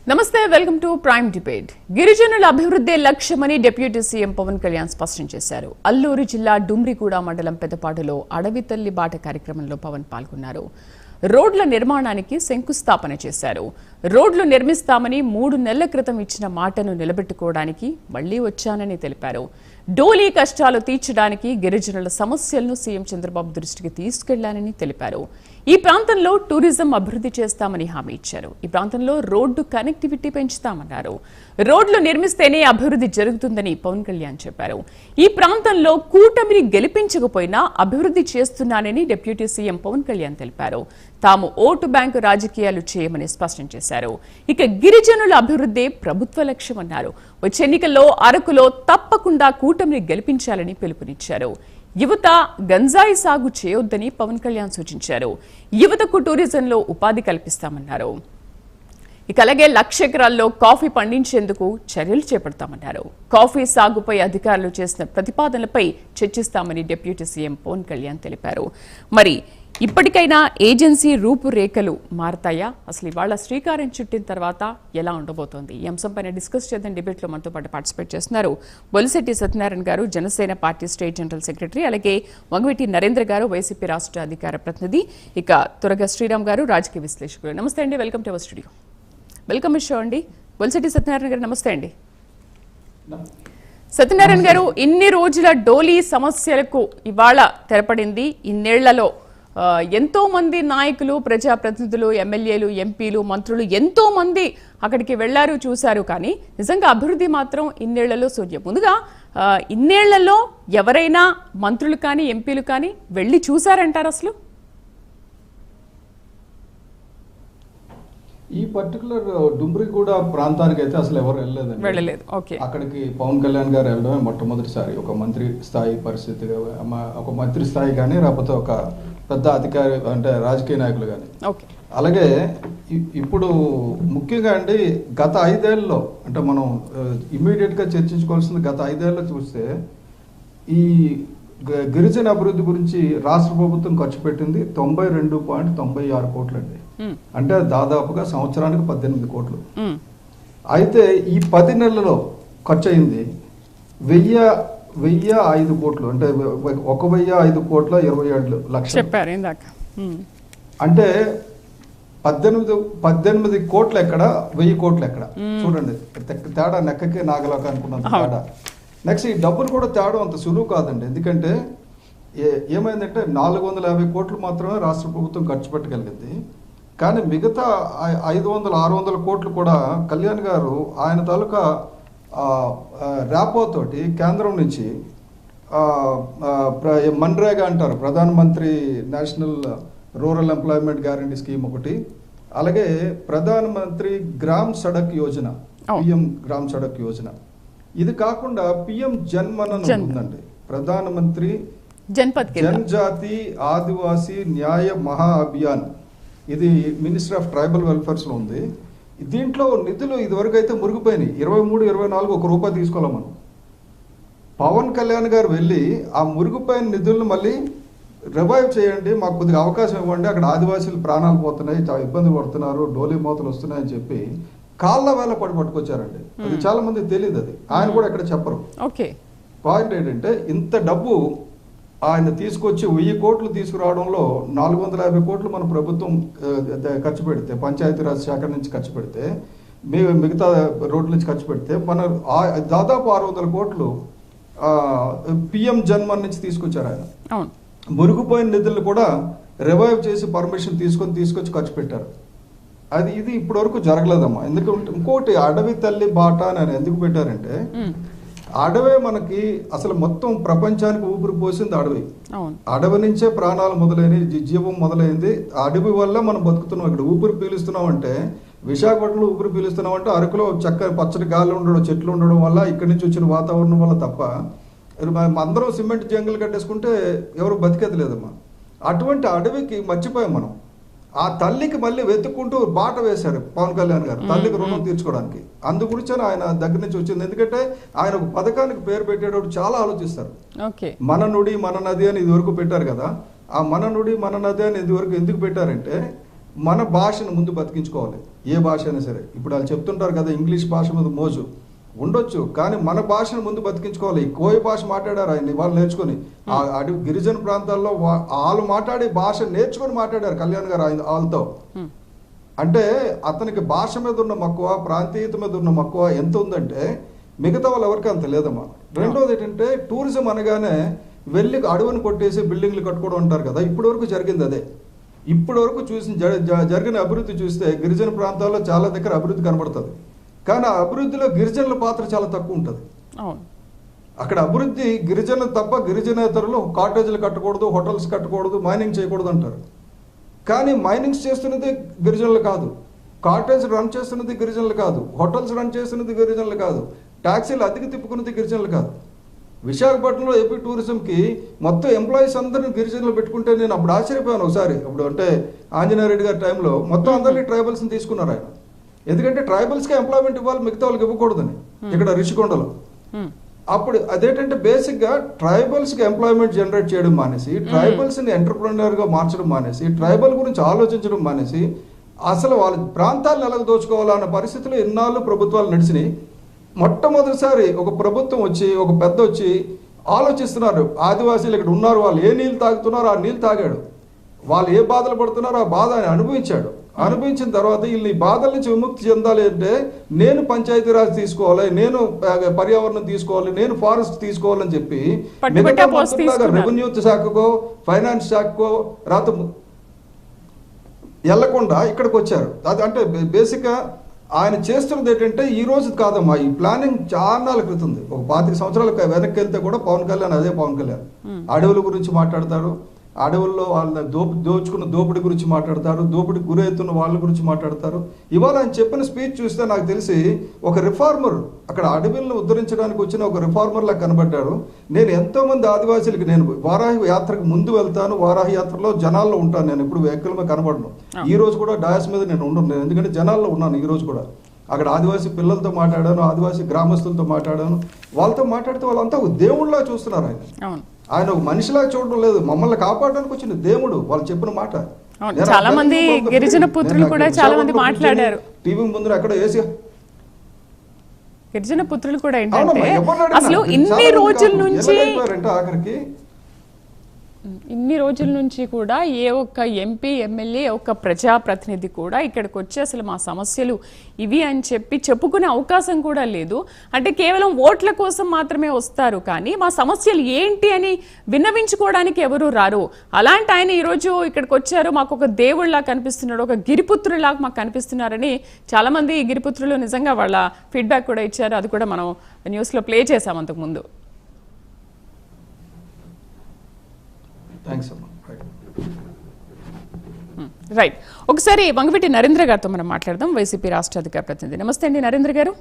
నమస్తే welcome to prime debate. గిరిజనుల అభివృద్ధి లక్ష్యమని డిప్యూటీ సీఎం పవన్ కళ్యాణ్ స్పష్టం చేశారు. అల్లూరు జిల్లా డుమ్రిగూడ మండలం పెద్దపాడులో అడవి తల్లి బాట కార్యక్రమంలో పవన్ పాల్గొన్నారు. రోడ్ల నిర్మాణానికి శంకుస్థాపన చేశారు. రోడ్లు నిర్మిస్తామని 3 నెలల క్రితం ఇచ్చిన మాటను నిలబెట్టుకోవడానికి మళ్లీ వచ్చానని తెలిపారు. డోలీ కష్టాలు తీర్చడానికి గిరిజనుల సమస్యలను సీఎం చంద్రబాబు దృష్టికి తీసుకెళ్లానని తెలిపారు. ఈ ప్రాంతంలో టూరిజం అభివృద్ధి చేస్తామని హామీ ఇచ్చారు. ఈ ప్రాంతంలో రోడ్డు కనెక్టివిటీ పెంచుతామన్నారు. రోడ్లు నిర్మిస్తేనే అభివృద్ధి జరుగుతుందని పవన్ కళ్యాణ్ చెప్పారు. ఈ ప్రాంతంలో కూటమిని గెలిపించకపోయినా అభివృద్ధి చేస్తున్నానని డిప్యూటీ సీఎం పవన్ కళ్యాణ్ తెలిపారు. తాము ఓటు బ్యాంకు రాజకీయాలు చేయమని స్పష్టం చేశారు. ఇక గిరిజనుల అభివృద్ధి ప్రభుత్వ లక్ష్యమన్నారు. వచ్చే ఎన్నికల్లో అరకులో తప్పకుండా కూటమిని గెలిపించాలని పిలుపునిచ్చారు. యువత గంజాయి సాగు చేయొద్దని పవన్ కళ్యాణ్ సూచించారు. యువతకు టూరిజంలో ఉపాధి కల్పిస్తామన్నారు. ఇక అలాగే 1,00,000 ఎకరాల్లో కాఫీ పండించేందుకు చర్యలు చేపడతామన్నారు. కాఫీ సాగుపై అధికారులు చేసిన ప్రతిపాదనలపై చర్చిస్తామని డిప్యూటీ సీఎం పవన్ కళ్యాణ్ తెలిపారు. మరి ఇప్పటికైనా ఏజెన్సీ రూపురేఖలు మారతాయా? అసలు ఇవాళ శ్రీకారం చుట్టిన తర్వాత ఎలా ఉండబోతోంది? ఈ అంశంపైన డిస్కస్ చేద్దాం. డిబేట్లో మనతో పాటు పార్టిసిపేట్ చేస్తున్నారు బొలిశెట్టి సత్యనారాయణ గారు, Janasena party state general secretary, అలాగే వంగవీటి నరేంద్ర గారు, వైసీపీ రాష్ట్ర అధికార ప్రతినిధి, ఇక తురగ శ్రీరామ్ గారు, రాజకీయ విశ్లేషకులు. నమస్తే అండి, welcome to our studio. Welcome show అండి. బొలిశెట్టి సత్యనారాయణ గారు నమస్తే అండి. సత్యనారాయణ గారు, ఇన్ని రోజుల డోలీ సమస్యలకు ఇవాళ తెరపడింది. ఇన్నేళ్లలో ఎంతో మంది నాయకులు, ప్రజాప్రతినిధులు, ఎమ్మెల్యేలు, ఎంపీలు, మంత్రులు ఎంతో మంది అక్కడికి వెళ్లారు, చూశారు. కానీ నిజంగా అభివృద్ధి మాత్రం ఇన్నేళ్లలో శూన్యం. ముందుగా ఇన్నేళ్లలో ఎవరైనా మంత్రులు కానీ ఎంపీలు కానీ వెళ్ళి చూశారంటారు? అసలు ఈ పర్టికులర్ డుమ్రిగూడ ప్రాంతానికి అయితే అసలు ఎవరు వెళ్ళలేదు. అక్కడికి పవన్ కళ్యాణ్ గారు వెళ్ళడమే మొట్టమొదటిసారి. ఒక మంత్రి స్థాయి పరిస్థితి, ఒక మంత్రి స్థాయి కానీ లేకపోతే ఒక పెద్ద అధికారి అంటే రాజకీయ నాయకులు కానీ. అలాగే ఇప్పుడు ముఖ్యంగా అండి, గత 5 ఏళ్లలో అంటే మనం ఇమ్మీడియట్గా చర్చించుకోవాల్సింది, గత 5 ఏళ్లలో చూస్తే ఈ గిరిజన అభివృద్ధి గురించి రాష్ట్ర ప్రభుత్వం ఖర్చు పెట్టింది 92.96 కోట్లు అండి. అంటే దాదాపుగా సంవత్సరానికి 18 కోట్లు. అయితే ఈ 10 నెలలలో ఖర్చు అయింది 1,005 కోట్లు. అంటే 1,005 కోట్ల 27 లక్షలు చెప్పారు ఇందాక. అంటే 18 కోట్లు ఎక్కడ, 1000 కోట్లు ఎక్కడ? చూడండి తేడా, నెక్కకే నాగలోక అనుకున్నంత తేడా. నెక్స్ట్ ఈ డబ్బులు కూడా తేడా అంత సులువు కాదండి. ఎందుకంటే ఏమైందంటే 450 కోట్లు మాత్రమే రాష్ట్ర ప్రభుత్వం ఖర్చు పెట్టగలిగింది. కానీ మిగతా 500-600 కోట్లు కూడా కళ్యాణ్ గారు ఆయన తాలూకా ర్యాపోతోటి కేంద్రం నుంచి మన్రేగా అంటారు, ప్రధానమంత్రి national rural employment guarantee scheme ఒకటి, అలాగే ప్రధానమంత్రి gram Sadak Yojana, PM gram Sadak Yojana. ఇది కాకుండా పిఎం జన్మన్ అని ఉందండి, ప్రధానమంత్రి జనజాతి ఆదివాసీ న్యాయ మహా అభియాన్. ఇది మినిస్ట్రీ ఆఫ్ ట్రైబల్ వెల్ఫేర్స్లో ఉంది. దీంట్లో నిధులు ఇదివరకు అయితే మురిగిపోయినాయి. 23-24 ₹1 తీసుకోవాలి మనం. పవన్ కళ్యాణ్ గారు వెళ్ళి ఆ మురిగిపోయిన నిధులను మళ్ళీ రివైవ్ చేయండి, మాకు కొద్దిగా అవకాశం ఇవ్వండి, అక్కడ ఆదివాసీలు ప్రాణాలు పోతున్నాయి, చాలా ఇబ్బంది పడుతున్నారు, డోలీ మోతలు వస్తున్నాయని చెప్పి కాళ్ళ వేళ పట్టుకొచ్చారండి. అది చాలా మందికి తెలియదు. అది ఆయన కూడా ఎక్కడ చెప్పరు. పాయింట్ ఏంటంటే, ఇంత డబ్బు ఆయన తీసుకొచ్చి 1000 కోట్లు తీసుకురావడంలో 450 కోట్లు మన ప్రభుత్వం ఖర్చు పెడితే, పంచాయతీరాజ్ శాఖ నుంచి ఖర్చు పెడితే, మిగతా రోడ్ల నుంచి ఖర్చు పెడితే, మన దాదాపు 600 కోట్లు పిఎం జన్మన్ నుంచి తీసుకొచ్చారు ఆయన. మురిగిపోయిన నిధులు కూడా రివైవ్ చేసి పర్మిషన్ తీసుకొచ్చి ఖర్చు పెట్టారు. ఇది ఇప్పటి వరకు జరగలేదమ్మా. ఎందుకంటే ఇంకోటి, అడవి తల్లి బాట అని ఎందుకు పెట్టారంటే, అడవే మనకి అసలు మొత్తం ప్రపంచానికి ఊపిరి పోసింది అడవి. అడవి నుంచే ప్రాణాలు మొదలైనవి, జీవం మొదలైంది. అడవి వల్ల మనం బతుకుతున్నాం. ఇక్కడ ఊపిరి పీలుస్తున్నాం అంటే, విశాఖపట్నంలో ఊపిరి పీలుస్తున్నాం అంటే అరకులో చక్కని పచ్చడి గాలి ఉండడం, చెట్లు ఉండడం వల్ల, ఇక్కడి నుంచి వచ్చిన వాతావరణం వల్ల తప్ప, అందరం సిమెంట్ జంగిల్ కట్టేసుకుంటే ఎవరు బతికేది లేదమ్మా. అటువంటి అడవికి మర్చిపోయాం మనం. ఆ తల్లికి మళ్ళీ వెతుక్కుంటూ బాట వేశారు పవన్ కళ్యాణ్ గారు, తల్లికి రుణం తీర్చుకోవడానికి. అందు గురించి ఆయన దగ్గర నుంచి వచ్చింది. ఎందుకంటే ఆయన ఒక పథకానికి పేరు పెట్టేటప్పుడు చాలా ఆలోచిస్తారు. మన నుడి మన నది అని ఇదివరకు పెట్టారు కదా. ఆ మన నుడి మన నది అని ఇదివరకు ఎందుకు పెట్టారంటే, మన భాషను ముందు బతికించుకోవాలి. ఏ భాష అయినా సరే. ఇప్పుడు వాళ్ళు చెప్తుంటారు కదా ఇంగ్లీష్ భాష మీద మోజు ఉండొచ్చు, కానీ మన భాషను ముందు బతికించుకోవాలి. కోయ భాష మాట్లాడారు ఆయన వాళ్ళు నేర్చుకొని, ఆ అడవి గిరిజన ప్రాంతాల్లో వాళ్ళు మాట్లాడే భాష నేర్చుకొని మాట్లాడారు కళ్యాణ్ గారు ఆయన వాళ్ళతో. అంటే అతనికి భాష మీద ఉన్న మక్కువ, ప్రాంతీయత మీద ఉన్న మక్కువ ఎంత ఉందంటే మిగతా వాళ్ళు ఎవరికి అంత లేదమ్మా. రెండోది ఏంటంటే టూరిజం అనగానే వెళ్ళి అడవిని కొట్టేసి బిల్డింగ్లు కట్టుకోవడం అంటారు కదా, ఇప్పటి వరకు జరిగింది అదే. ఇప్పటి వరకు జరిగిన అభివృద్ధి చూస్తే గిరిజన ప్రాంతాల్లో చాలా దగ్గర అభివృద్ధి కనబడుతుంది, కానీ ఆ అభివృద్ధిలో గిరిజనుల పాత్ర చాలా తక్కువ ఉంటుంది. అక్కడ అభివృద్ధి గిరిజనులు తప్ప గిరిజనేతరులు కాటేజీలు కట్టకూడదు, హోటల్స్ కట్టకూడదు, మైనింగ్ చేయకూడదు అంటారు. కానీ మైనింగ్స్ చేస్తున్నది గిరిజనులు కాదు, కాటేజ్ రన్ చేస్తున్నది గిరిజనులు కాదు, హోటల్స్ రన్ చేస్తున్నది గిరిజనులు కాదు, ట్యాక్సీలు అద్దెకి తిప్పుకున్నది గిరిజనులు కాదు. విశాఖపట్నంలో ఏపీ టూరిజంకి మొత్తం ఎంప్లాయీస్ అందరిని గిరిజనులు పెట్టుకుంటే నేను అప్పుడు ఆశ్చర్యపోయాను ఒకసారి. అప్పుడు అంటే ఆంజనేయ రెడ్డి గారి టైంలో మొత్తం అందరినీ ట్రైబల్స్ని తీసుకున్నారు ఆయన. ఎందుకంటే ట్రైబల్స్కి ఎంప్లాయ్మెంట్ ఇవ్వాలి, మిగతా వాళ్ళకి ఇవ్వకూడదని ఇక్కడ రిషికొండలో. అప్పుడు అదేంటంటే బేసిక్గా ట్రైబల్స్కి ఎంప్లాయ్మెంట్ జనరేట్ చేయడం మానేసి, ట్రైబల్స్ని ఎంటర్ప్రెన్యూర్గా మార్చడం మానేసి, ట్రైబల్ గురించి ఆలోచించడం మానేసి, అసలు వాళ్ళ ప్రాంతాలను ఎలా దోచుకోవాలన్న పరిస్థితులు ఎన్నాళ్ళు ప్రభుత్వాలు నడిచినాయి. మొట్టమొదటిసారి ఒక ప్రభుత్వం వచ్చి, ఒక పెద్ద వచ్చి ఆలోచిస్తున్నారు. ఆదివాసీలు ఇక్కడ ఉన్నారు, వాళ్ళు ఏ నీళ్ళు తాగుతున్నారో ఆ నీళ్ళు తాగాడు, వాళ్ళు ఏ బాధలు పడుతున్నారో ఆ బాధ ఆయన అనుభవించాడు. అనుభవించిన తర్వాత వీళ్ళు ఈ బాధల నుంచి విముక్తి చెందాలి అంటే నేను పంచాయతీరాజ్ తీసుకోవాలి, నేను పర్యావరణం తీసుకోవాలి, నేను ఫారెస్ట్ తీసుకోవాలని చెప్పి రెవెన్యూ శాఖకో ఫైనాన్స్ శాఖకో రాత వెళ్లకుండా ఇక్కడికి వచ్చారు. అది అంటే బేసిక్గా ఆయన చేస్తున్నది ఏంటంటే ఈ రోజు కాదమ్మా, ఈ ప్లానింగ్ చాలా క్రితం ఉంది. ఒక 25 సంవత్సరాల వెనక్కి వెళ్తే కూడా పవన్ కళ్యాణ్ అదే పవన్ కళ్యాణ్. అడవుల గురించి మాట్లాడతారు, అడవుల్లో వాళ్ళ దోచుకున్న దోపిడీ గురించి మాట్లాడతారు, దోపిడీకి గురవుతున్న వాళ్ళ గురించి మాట్లాడతారు. ఇవాళ ఆయన చెప్పిన స్పీచ్ చూస్తే నాకు తెలిసి ఒక రిఫార్మర్, అక్కడ అడవులను ఉద్ధరించడానికి వచ్చిన ఒక రిఫార్మర్ లాగా కనబడ్డారు. నేను ఎంతో మంది ఆదివాసీలకి, నేను వారాహి యాత్రకు ముందు వెళ్తాను, వారాహి యాత్రలో జనాల్లో ఉంటాను, నేను ఇప్పుడు వెహికల్ మీద కనబడను. ఈ రోజు కూడా డాయస్ మీద నేను ఉండను, ఎందుకంటే జనాల్లో ఉన్నాను. ఈ రోజు కూడా అక్కడ ఆదివాసీ పిల్లలతో మాట్లాడాను, ఆదివాసీ గ్రామస్తులతో మాట్లాడాను. వాళ్ళతో మాట్లాడితే వాళ్ళంతా దేవుళ్ళలా చూస్తున్నారు ఆయన. ఆయన ఒక మనిషిలాగా చూడడం లేదు, మమ్మల్ని కాపాడడానికి వచ్చిన దేవుడు. వాళ్ళు చెప్పిన మాట చాలా మంది గిరిజన పుత్రులు కూడా చాలా మంది మాట్లాడారు. టీవీ ముందు అక్కడ వేసి గిరిజన పుత్రులు కూడా ఏంటంటే అసలు ఇన్ని రోజుల నుంచి కూడా ఏ ఒక్క ఎంపీ ఎమ్మెల్యే ఒక్క ప్రజాప్రతినిధి కూడా ఇక్కడికి వచ్చి అసలు మా సమస్యలు ఇవి అని చెప్పి చెప్పుకునే అవకాశం కూడా లేదు. అంటే కేవలం ఓట్ల కోసం మాత్రమే వస్తారు, కానీ మా సమస్యలు ఏంటి అని విన్నవించుకోవడానికి ఎవరు రారు. అలాంటి ఆయన ఈరోజు ఇక్కడికి వచ్చారు, మాకు ఒక దేవుళ్ళలా కనిపిస్తున్నాడు, ఒక గిరిపుత్రులాగా మాకు కనిపిస్తున్నారని చాలా మంది గిరిపుత్రులు నిజంగా వాళ్ళ ఫీడ్బ్యాక్ కూడా ఇచ్చారు. అది కూడా మనం న్యూస్లో ప్లే చేసాం అంతకుముందు. రైట్, ఒకసారి వంగవీటి నరేంద్ర గారితో మనం మాట్లాడదాం, వైసీపీ రాష్ట్ర అధికార ప్రతినిధి. నమస్తే అండి నరేంద్ర గారు.